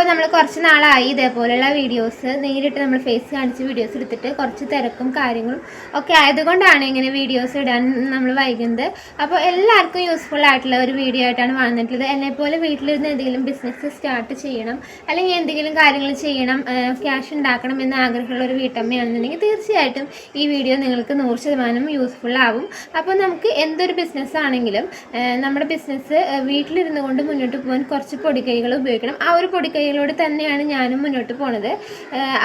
നമ്മൾ കുറച്ച് നാളായി ഇതേപോലെയുള്ള വീഡിയോസ് നേരിട്ട് നമ്മൾ ഫേസ് കാണിച്ച് വീഡിയോസ് എടുത്തിട്ട് കുറച്ച് തിരക്കും കാര്യങ്ങളും ഒക്കെ ആയതുകൊണ്ടാണ് ഇങ്ങനെ വീഡിയോസ് ഇടാൻ നമ്മൾ വൈകുന്നത്. അപ്പോൾ എല്ലാവർക്കും യൂസ്ഫുൾ ആയിട്ടുള്ള ഒരു വീഡിയോ ആയിട്ടാണ് വന്നിട്ടുള്ളത്. എന്നെപ്പോലെ വീട്ടിലിരുന്ന് എന്തെങ്കിലും ബിസിനസ് സ്റ്റാർട്ട് ചെയ്യണം, അല്ലെങ്കിൽ എന്തെങ്കിലും കാര്യങ്ങൾ ചെയ്യണം, ക്യാഷ് ഉണ്ടാക്കണം എന്ന ആഗ്രഹമുള്ള ഒരു വീട്ടമ്മയാണെന്നുണ്ടെങ്കിൽ തീർച്ചയായിട്ടും ഈ വീഡിയോ നിങ്ങൾക്ക് 100% യൂസ്ഫുൾ ആവും. അപ്പോൾ നമുക്ക് എന്തൊരു ബിസിനസ് ആണെങ്കിലും നമ്മുടെ ബിസിനസ് വീട്ടിലിരുന്നു കൊണ്ട് മുന്നോട്ട് പോകാൻ കുറച്ച് പൊടിക്കൈകൾ ഉപയോഗിക്കണം. ആ ഒരു പൊടിക്കൈകളോട് തന്നെയാണ് ഞാനും മുന്നോട്ട് പോണത്.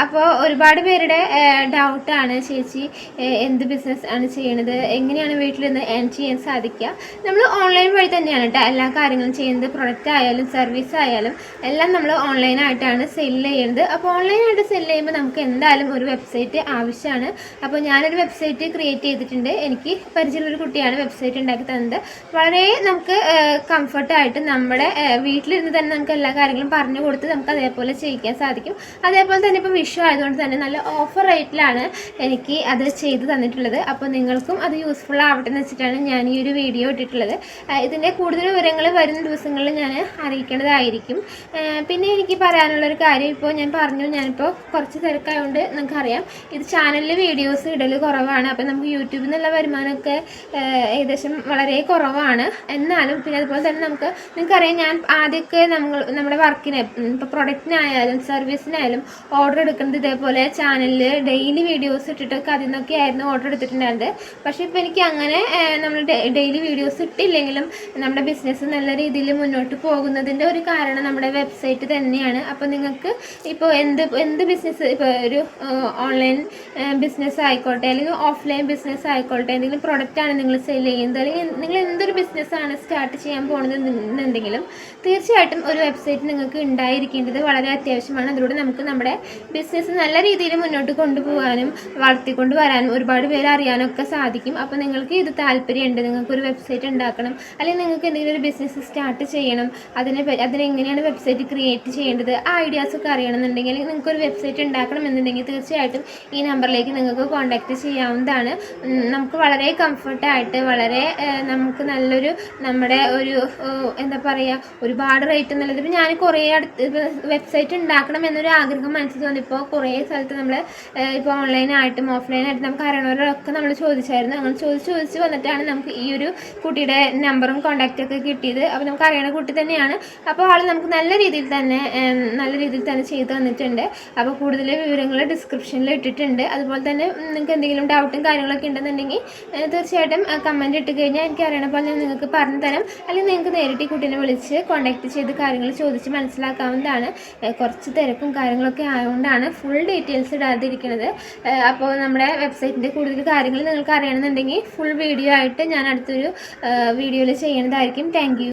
അപ്പോൾ ഒരുപാട് പേരുടെ ഡൗട്ടാണ്, ചേച്ചി എന്ത് ബിസിനസ് ആണ് ചെയ്യണത്, എങ്ങനെയാണ് വീട്ടിലിരുന്ന് ഏൺ ചെയ്യാൻ സാധിക്കുക. നമ്മൾ ഓൺലൈൻ വഴി തന്നെയാണ് കേട്ടോ എല്ലാ കാര്യങ്ങളും ചെയ്യുന്നത്. പ്രൊഡക്റ്റ് ആയാലും സർവീസ് ആയാലും എല്ലാം നമ്മൾ ഓൺലൈനായിട്ടാണ് സെല് ചെയ്യുന്നത്. അപ്പോൾ ഓൺലൈനായിട്ട് സെല് ചെയ്യുമ്പോൾ നമുക്ക് എന്തായാലും ഒരു വെബ്സൈറ്റ് ആവശ്യമാണ്. അപ്പോൾ ഞാനൊരു വെബ്സൈറ്റ് ക്രിയേറ്റ് ചെയ്തിട്ടുണ്ട്. എനിക്ക് പരിചയമുള്ളൊരു കുട്ടിയാണ് വെബ്സൈറ്റ് ഉണ്ടാക്കി തന്നത്. വളരെ നമുക്ക് കംഫർട്ടായിട്ട് നമ്മുടെ വീട്ടിലിരുന്ന് തന്നെ നമുക്ക് എല്ലാ കാര്യങ്ങളും പറഞ്ഞു കൊടുത്ത് നമുക്ക് അതേപോലെ ചെയ്യിക്കാൻ സാധിക്കും. അതേപോലെ തന്നെ ഇപ്പോൾ വിഷു ആയതുകൊണ്ട് തന്നെ നല്ല ഓഫർ റേറ്റിലാണ് എനിക്ക് അത് ചെയ്ത് തന്നിട്ടുള്ളത്. അപ്പോൾ നിങ്ങൾക്കും അത് യൂസ്ഫുൾ ആവട്ടെ എന്ന് വെച്ചിട്ടാണ് ഞാൻ ഈ ഒരു വീഡിയോ ഇട്ടിട്ടുള്ളത്. ഇതിൻ്റെ കൂടുതൽ വിവരങ്ങൾ വരുന്ന ദിവസങ്ങളിൽ ഞാൻ അറിയിക്കേണ്ടതായിരിക്കും. പിന്നെ എനിക്ക് പറയാനുള്ളൊരു കാര്യം, ഇപ്പോൾ ഞാൻ പറഞ്ഞു, ഞാനിപ്പോൾ കുറച്ച് തിരക്കായതുകൊണ്ട് നിങ്ങൾക്കറിയാം ഇത് ചാനലിൽ വീഡിയോസ് ഇടൽ കുറവാണ്. അപ്പോൾ നമുക്ക് യൂട്യൂബിൽ നിന്നുള്ള വരുമാനമൊക്കെ ഏകദേശം വളരെ കുറവാണ്. എന്നാലും പിന്നെ അതുപോലെ തന്നെ നിങ്ങൾക്കറിയാം ഞാൻ ആദ്യമൊക്കെ നമ്മുടെ വർക്കിന് ഇപ്പോൾ പ്രൊഡക്റ്റിനായാലും സർവീസിനായാലും ഓർഡർ എടുക്കുന്നത് ഇതേപോലെ ചാനലിൽ ഡെയിലി വീഡിയോസ് ഇട്ടിട്ടൊക്കെ അതിൽ നിന്നൊക്കെ ആയിരുന്നു ഓർഡർ എടുത്തിട്ടുണ്ടായിരുന്നത്. പക്ഷേ ഇപ്പോൾ എനിക്ക് അങ്ങനെ നമ്മൾ ഡെയിലി വീഡിയോസ് ഇട്ടില്ലെങ്കിലും നമ്മുടെ ബിസിനസ് നല്ല രീതിയിൽ മുന്നോട്ട് പോകുന്നതിൻ്റെ ഒരു കാരണം നമ്മുടെ വെബ്സൈറ്റ് തന്നെയാണ്. അപ്പോൾ നിങ്ങൾക്ക് ഇപ്പോൾ എന്ത് ബിസിനസ്, ഇപ്പോൾ ഒരു ഓൺലൈൻ ബിസിനസ് ആയിക്കോട്ടെ അല്ലെങ്കിൽ ഓഫ്ലൈൻ ബിസിനസ് ആയിക്കോട്ടെ, എന്തെങ്കിലും പ്രൊഡക്റ്റാണ് നിങ്ങൾ സെയിൽ ചെയ്യുന്നത്, അല്ലെങ്കിൽ നിങ്ങൾ എന്തൊരു ബിസിനസ്സാണ് സ്റ്റാർട്ട് ചെയ്യാൻ പോകുന്നതെന്നുണ്ടെങ്കിലും തീർച്ചയായിട്ടും ഒരു വെബ്സൈറ്റ് നിങ്ങൾക്ക് ഉണ്ടായിരിക്കേണ്ടത് വളരെ അത്യാവശ്യമാണ്. അതിലൂടെ നമുക്ക് നമ്മുടെ ബിസിനസ് നല്ല രീതിയിൽ മുന്നോട്ട് കൊണ്ടുപോകാനും വളർത്തിക്കൊണ്ട് വരാനും ഒരുപാട് പേര് അറിയാനൊക്കെ സാധിക്കും. അപ്പോൾ നിങ്ങൾക്ക് ഇത് താല്പര്യമുണ്ട്, നിങ്ങൾക്കൊരു വെബ്സൈറ്റ് ഉണ്ടാക്കണം, അല്ലെങ്കിൽ നിങ്ങൾക്ക് എന്തെങ്കിലും ഒരു ബിസിനസ് സ്റ്റാർട്ട് ചെയ്യണം, അതിനെങ്ങനെയാണ് വെബ്സൈറ്റ് ക്രിയേറ്റ് ചെയ്യേണ്ടത്, ആ ഐഡിയാസൊക്കെ അറിയണമെന്നുണ്ടെങ്കിൽ, നിങ്ങൾക്കൊരു വെബ്സൈറ്റ് ഉണ്ടാക്കണം എന്നുണ്ടെങ്കിൽ തീർച്ചയായിട്ടും ഈ നമ്പറിലേക്ക് നിങ്ങൾക്ക് കോൺടാക്റ്റ് ചെയ്യാവുന്നതാണ്. നമുക്ക് വളരെ കംഫർട്ടായിട്ട് വളരെ നമുക്ക് നല്ലൊരു നമ്മുടെ ഒരു എന്താ പറയുക, ഒരുപാട് റേറ്റ് എന്നുള്ളത്, ഇപ്പോൾ ഞാൻ കുറേ വെബ്സൈറ്റ് ഉണ്ടാക്കണം എന്നൊരു ആഗ്രഹം മനസ്സിൽ തോന്നിയപ്പോൾ കുറേ സ്ഥലത്ത് നമ്മൾ ഇപ്പോൾ ഓൺലൈനായിട്ടും ഓഫ്ലൈനായിട്ടും നമുക്ക് അറിയണവരൊക്കെ നമ്മൾ ചോദിച്ചായിരുന്നു. അങ്ങനെ ചോദിച്ച് വന്നിട്ടാണ് നമുക്ക് ഈ ഒരു കുട്ടിയുടെ നമ്പറും കോൺടാക്റ്റൊക്കെ കിട്ടിയത്. അപ്പോൾ നമുക്ക് അറിയണ കുട്ടി തന്നെയാണ്. അപ്പോൾ ആൾ നമുക്ക് നല്ല രീതിയിൽ തന്നെ ചെയ്ത് തന്നിട്ടുണ്ട്. അപ്പോൾ കൂടുതൽ വിവരങ്ങൾ ഡിസ്ക്രിപ്ഷനിൽ ഇട്ടിട്ടുണ്ട്. അതുപോലെ തന്നെ നിങ്ങൾക്ക് എന്തെങ്കിലും ഡൗട്ടും കാര്യങ്ങളൊക്കെ ഉണ്ടെന്നുണ്ടെങ്കിൽ തീർച്ചയായിട്ടും കമൻറ്റ് ഇട്ട് കഴിഞ്ഞാൽ എനിക്ക് അറിയണ പോലെ ഞാൻ നിങ്ങൾക്ക് പറഞ്ഞു തരാം, അല്ലെങ്കിൽ നിങ്ങൾക്ക് നേരിട്ട് ഈ കുട്ടീനെ വിളിച്ച് കോൺടാക്റ്റ് ചെയ്ത് കാര്യങ്ങൾ ചോദിച്ച് മനസ്സിലാക്കാവുന്നതാണ്. കുറച്ച് തിരക്കും കാര്യങ്ങളൊക്കെ ആയതുകൊണ്ടാണ് ഫുൾ ഡീറ്റെയിൽസ് ഇടാതിരിക്കുന്നത്. അപ്പോൾ നമ്മുടെ വെബ്സൈറ്റിൻ്റെ കൂടുതൽ കാര്യങ്ങൾ നിങ്ങൾക്ക് അറിയണമെന്നുണ്ടെങ്കിൽ ഫുൾ വീഡിയോ ആയിട്ട് ഞാൻ അടുത്തൊരു വീഡിയോയിൽ ചെയ്യുന്നതായിരിക്കും. Thank you.